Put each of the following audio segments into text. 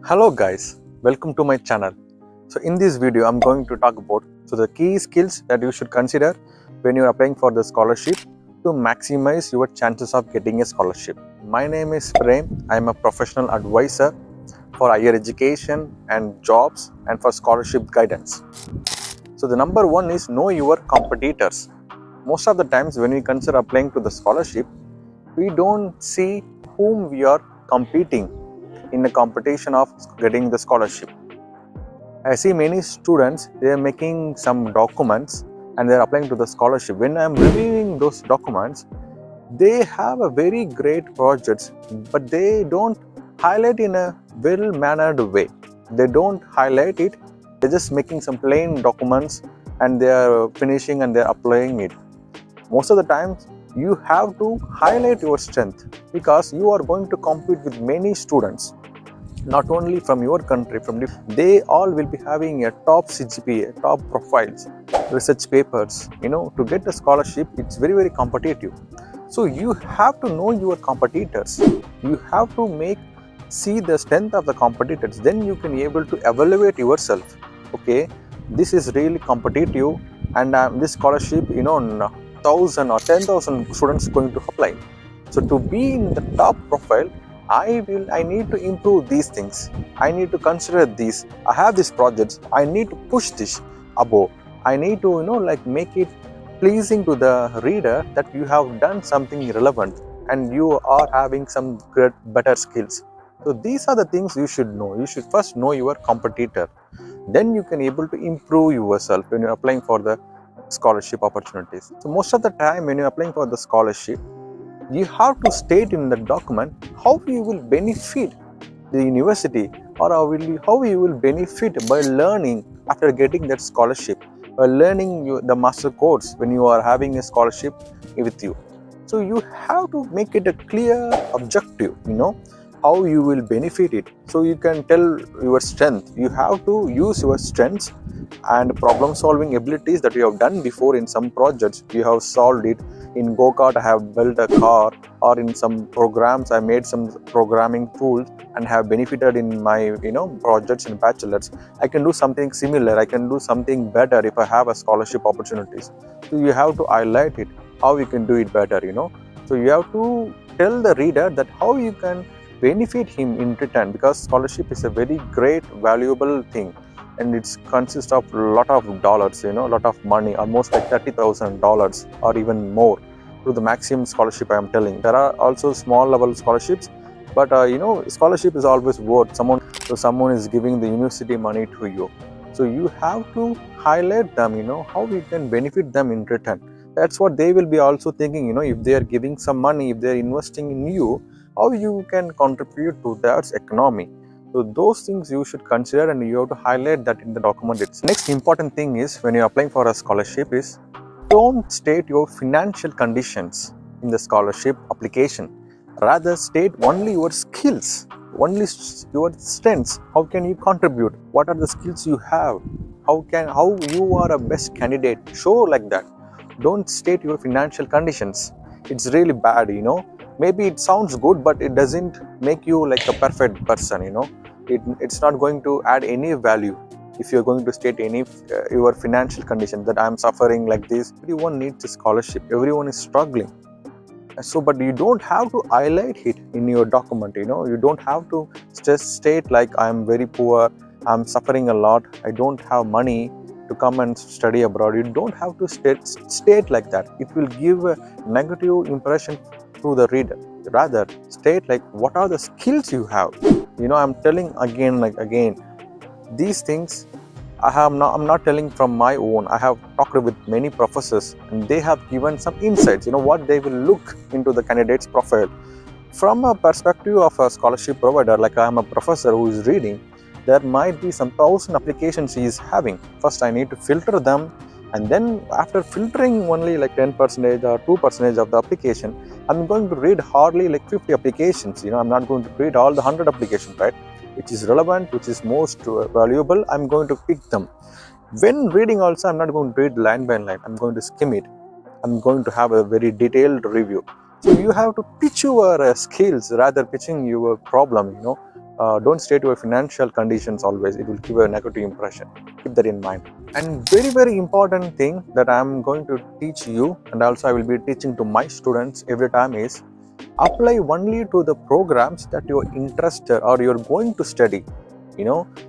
Hello guys, welcome to my channel. So in this video I'm going to talk about the key skills that you should consider when you are applying for the scholarship to maximize your chances of getting a scholarship. My name is Prem. I am a professional advisor for higher education and jobs and for scholarship guidance. So the number one is know your competitors. Most of the times when we consider applying to the scholarship, we don't see whom we are competing in the competition of getting the scholarship. I see many students, they are making some documents and they are applying to the scholarship. When I am reviewing those documents, they have a very great projects, but they don't highlight in a well mannered way. They don't highlight it, they're just making some plain documents and they are finishing and they're applying it. Most of the times you have to highlight your strength because you are going to compete with many students, not only from your country, they all will be having a top CGPA, top profiles, research papers. To get a scholarship, it's very competitive. So you have to know your competitors. You have to see the strength of the competitors. Then you can be able to evaluate yourself. Okay, this is really competitive, and this scholarship, 1,000 or 10,000 students going to apply. So to be in the top profile, I need to improve these things. I need to consider these. I have these projects. I need to push this above. I need to, make it pleasing to the reader that you have done something relevant and you are having some better skills. So these are the things you should know. You should first know your competitor. Then you can able to improve yourself when you're applying for the scholarship opportunities. So most of the time when you're applying for the scholarship, you have to state in the document how you will benefit the university, or how you will benefit by learning after getting that scholarship, by learning the master course when you are having a scholarship with you. So you have to make it a clear objective, how you will benefit it. So you can tell your strength. You have to use your strengths and problem solving abilities that you have done before in some projects. You have solved it. In go-kart, I have built a car, or in some programs, I made some programming tools and have benefited in my, projects and bachelors. I can do something similar. I can do something better if I have a scholarship opportunities. So you have to highlight it, how you can do it better, So you have to tell the reader that how you can benefit him in return, because scholarship is a very great, valuable thing. And it consists of a lot of dollars, a lot of money, almost like $30,000 or even more to the maximum scholarship I am telling. There are also small level scholarships, but scholarship is always worth someone is giving the university money to you. So you have to highlight them, how you can benefit them in return. That's what they will be also thinking, if they are giving some money, if they are investing in you, how you can contribute to their economy. So those things you should consider, and you have to highlight that in the document itself. Next important thing is, when you're applying for a scholarship, is don't state your financial conditions in the scholarship application. Rather state only your skills, only your strengths. How can you contribute? What are the skills you have? How you are a best candidate? Show like that. Don't state your financial conditions. It's really bad, Maybe it sounds good, but it doesn't make you like a perfect person, It's not going to add any value if you're going to state any your financial condition, that I'm suffering like this. Everyone needs a scholarship. Everyone is struggling. So, but you don't have to highlight it in your document, You don't have to just state like I'm very poor, I'm suffering a lot, I don't have money to come and study abroad. You don't have to state like that. It will give a negative impression to the reader. Rather state like what are the skills you have. I'm telling again, these things I'm not telling from my own. I have talked with many professors and they have given some insights, what they will look into the candidate's profile. From a perspective of a scholarship provider, like I am a professor who is reading, there might be some 1,000 applications he is having. First, I need to filter them, and then after filtering only like 10% or 2% of the application, I'm going to read hardly like 50 applications. I'm not going to read all the 100 applications, right? Which is relevant, which is most valuable, I'm going to pick them. When reading also, I'm not going to read line by line. I'm going to skim it. I'm going to have a very detailed review. So you have to pitch your skills rather pitching your problem, Don't state your financial conditions always. It will give a negative impression. Keep that in mind. And very important thing that I'm going to teach you, and also I will be teaching to my students every time, is apply only to the programs that you're interested or you're going to study.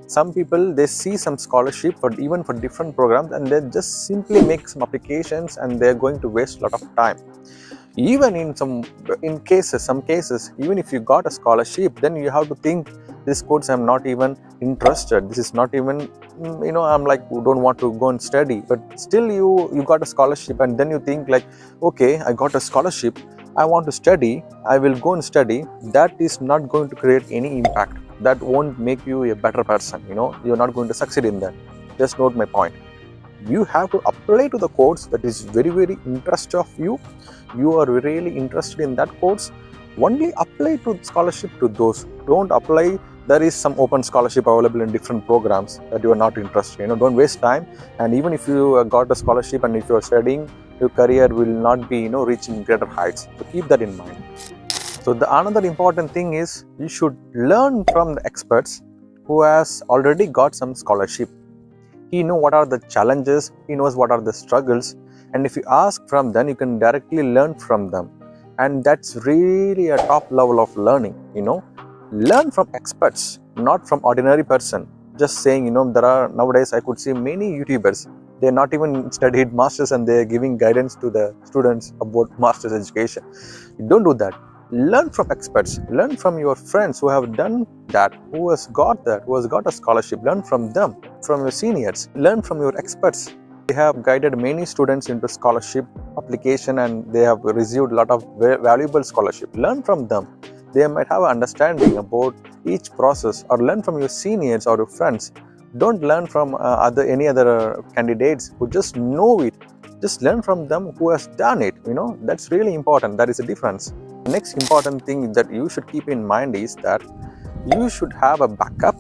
Some people, they see some scholarship for even for different programs, and they just simply make some applications, and they're going to waste a lot of time. Even in some cases, even if you got a scholarship, then you have to think, this course I'm not even interested, this is not even, I'm like, don't want to go and study. But still you got a scholarship, and then you think like, okay, I got a scholarship, I want to study, I will go and study. That is not going to create any impact. That won't make you a better person. You're not going to succeed in that. Just note my point. You have to apply to the course that is very interest of you. You are really interested in that course. Only apply to scholarship to those. Don't apply, there is some open scholarship available in different programs that you are not interested. Don't waste time. And even if you got a scholarship and if you are studying, your career will not be reaching greater heights. So keep that in mind. So the another important thing is, you should learn from the experts who has already got some scholarship. He knows what are the challenges, he knows what are the struggles, and if you ask from them, you can directly learn from them. And that's really a top level of learning. Learn from experts, not from ordinary person. Just saying, there are nowadays, I could see many YouTubers, they're not even studied masters and they're giving guidance to the students about master's education. Don't do that. Learn from experts, learn from your friends who have done that, who has got a scholarship. Learn from them, from your seniors, learn from your experts. They have guided many students into scholarship application, and they have received a lot of valuable scholarship. Learn from them. They might have an understanding about each process. Or learn from your seniors or your friends. Don't learn from any other candidates who just know it. Just learn from them who has done it. That's really important. That is a difference. The next important thing that you should keep in mind is that you should have a backup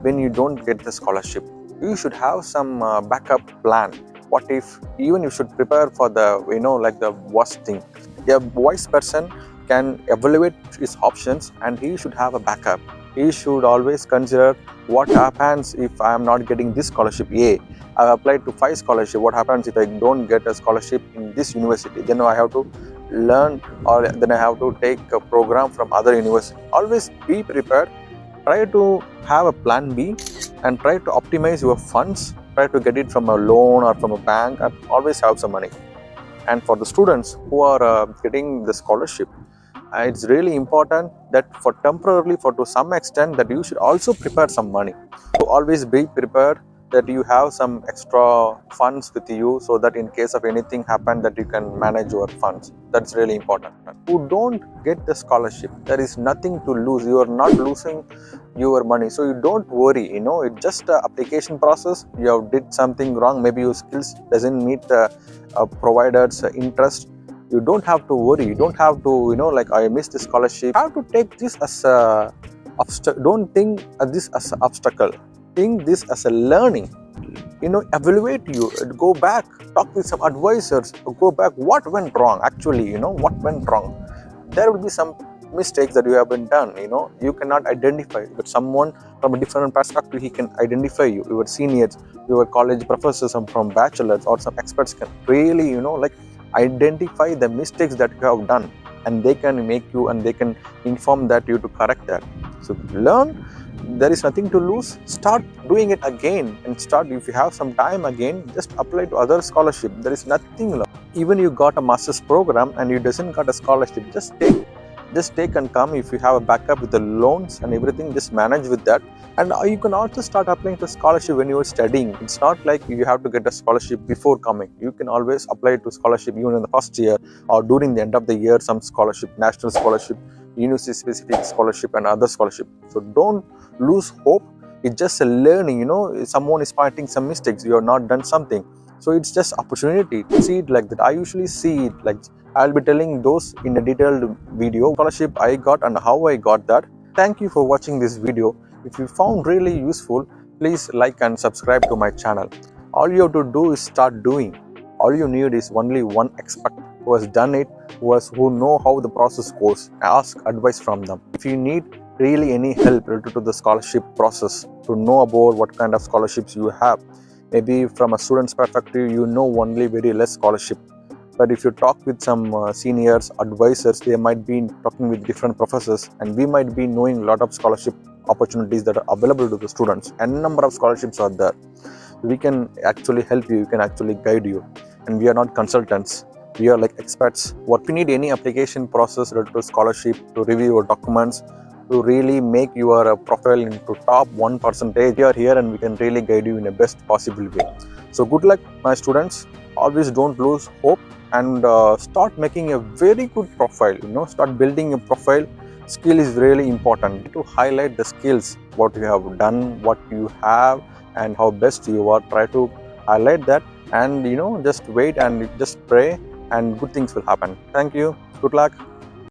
when you don't get the scholarship. You should have some backup plan. What if, even you should prepare for the, like the worst thing. A wise person can evaluate his options, and he should have a backup. He should always consider, what happens if I am not getting this scholarship A? I have applied to 5 scholarships. What happens if I don't get a scholarship in this university? Then I have to learn, or then I have to take a program from other university. Always be prepared. Try to have a plan B and try to optimize your funds. Try to get it from a loan or from a bank, and always have some money. And for the students who are getting the scholarship, it's really important that for temporarily, to some extent, that you should also prepare some money. So always be prepared that you have some extra funds with you, so that in case of anything happen, that you can manage your funds. That's really important. Who don't get the scholarship, there is nothing to lose. You are not losing your money, so you don't worry. It's just an application process. You have did something wrong, maybe your skills doesn't meet the provider's interest. You don't have to worry. You don't have to, like, I missed the scholarship. You have to take this as a obstacle. Don't think this as an obstacle. Think this as a learning. Evaluate you. Go back. Talk with some advisors. Go back. What went wrong? Actually, what went wrong? There will be some mistakes that you have been done. You cannot identify, but someone from a different perspective, he can identify you. Your seniors, your college professors, from bachelors, or some experts can really, like, identify the mistakes that you have done, and they can make you, and they can inform that you to correct that. So learn. There is nothing to lose. Start doing it again, and start, if you have some time again, just apply to other scholarship. There is nothing lost. Even you got a master's program and you doesn't got a scholarship, just take and come. If you have a backup with the loans and everything, just manage with that. And you can also start applying to scholarship when you are studying. It's not like you have to get a scholarship before coming. You can always apply to scholarship even in the first year, or during the end of the year, some scholarship, national scholarship, university specific scholarship, and other scholarship. So don't lose hope. It's just a learning. Someone is pointing some mistakes, you have not done something, so it's just opportunity. See it like that. I usually see it like, I'll be telling those in a detailed video, scholarship I got and how I got that. Thank you for watching this video. If you found really useful, please like and subscribe to my channel. All you have to do is start doing. All you need is only one expert who has done it, who know how the process goes. Ask advice from them. If you need really any help related to the scholarship process, to know about what kind of scholarships you have. Maybe from a student's perspective, you know only very less scholarship. But if you talk with some seniors, advisors, they might be talking with different professors, and we might be knowing a lot of scholarship opportunities that are available to the students. And number of scholarships are there. We can actually help you, we can actually guide you. And we are not consultants, we are like experts. What we need any application process related to scholarship, to review your documents, to really make your profile into top 1%, we are here and we can really guide you in a best possible way. So good luck, my students. Always don't lose hope, and start making a very good profile. Start building a profile. Skill is really important to highlight the skills, what you have done, what you have, and how best you are. Try to highlight that, and just wait and just pray, and good things will happen. Thank you. Good luck.